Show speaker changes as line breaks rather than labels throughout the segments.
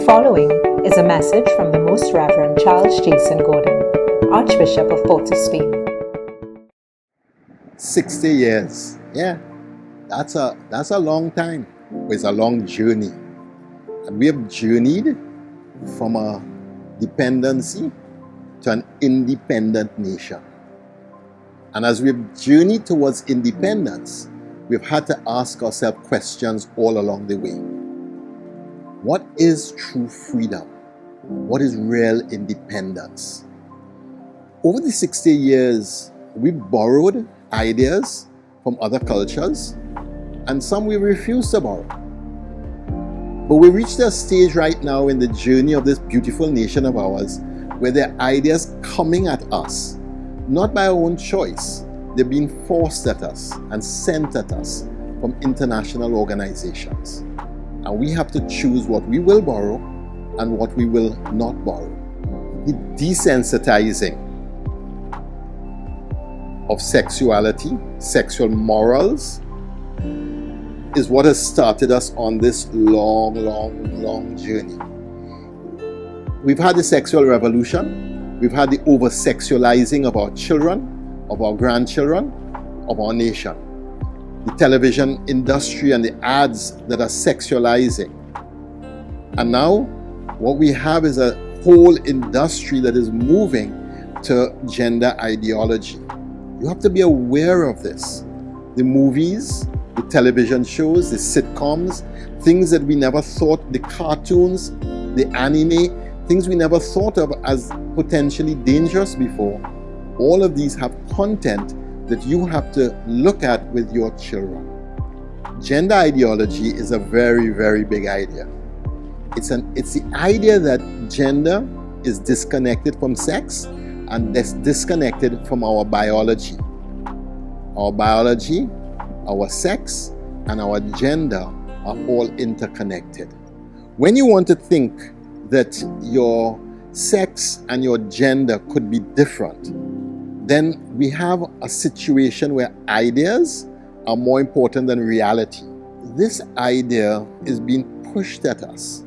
following is a message from the Most Reverend Charles Jason Gordon, Archbishop of Port of Spain.
60 years. Yeah, that's a long time. It's a long journey. And we have journeyed from a dependency to an independent nation. And as we've journeyed towards independence, we've had to ask ourselves questions all along the way. What is true freedom? What is real independence? Over the 60 years, we borrowed ideas from other cultures, and some we refused to borrow. But we reached a stage right now in the journey of this beautiful nation of ours where there are ideas coming at us, not by our own choice. They're being forced at us and sent at us from international organizations. And we have to choose what we will borrow and what we will not borrow. The desensitizing of sexuality, sexual morals, is what has started us on this long journey. We've had the sexual revolution. We've had the over-sexualizing of our children, of our grandchildren, of our nation. The television industry and the ads that are sexualizing. And now, what we have is a whole industry that is moving to gender ideology. You have to be aware of this. The movies, the television shows, the sitcoms, things that we never thought, the cartoons, the anime, things we never thought of as potentially dangerous before. All of these have content that you have to look at with your children. Gender ideology is a very big idea. It's the idea that gender is disconnected from sex and disconnected from our biology. Our biology, our sex, and our gender are all interconnected. When you want to think that your sex and your gender could be different, then we have a situation where ideas are more important than reality. This idea is being pushed at us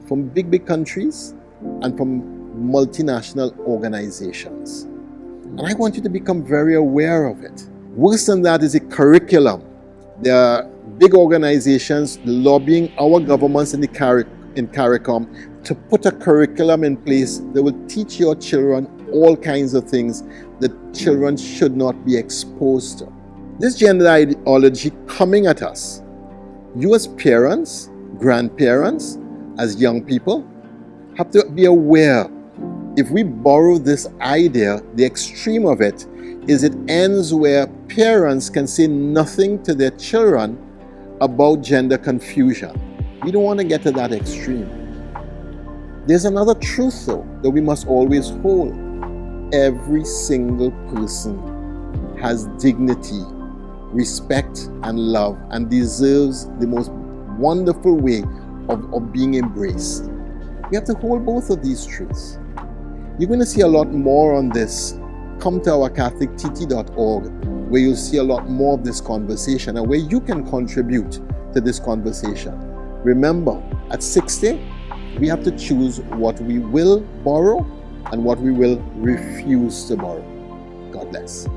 from big countries and from multinational organizations. And I want you to become very aware of it. Worse than that is a curriculum. There are big organizations lobbying our governments in CARICOM to put a curriculum in place that will teach your children all kinds of things that children should not be exposed to. This gender ideology coming at us, you as parents, grandparents, as young people, have to be aware. If we borrow this idea, the extreme of it is it ends where parents can say nothing to their children about gender confusion. We don't want to get to that extreme. There's another truth though that we must always hold. Every single person has dignity, respect, and love, and deserves the most wonderful way of being embraced. We have to hold both of these truths. You're going to see a lot more on this. Come to our catholictt.org, where you'll see a lot more of this conversation and where you can contribute to this conversation. Remember, at 60, we have to choose what we will borrow and what we will refuse to borrow. God bless.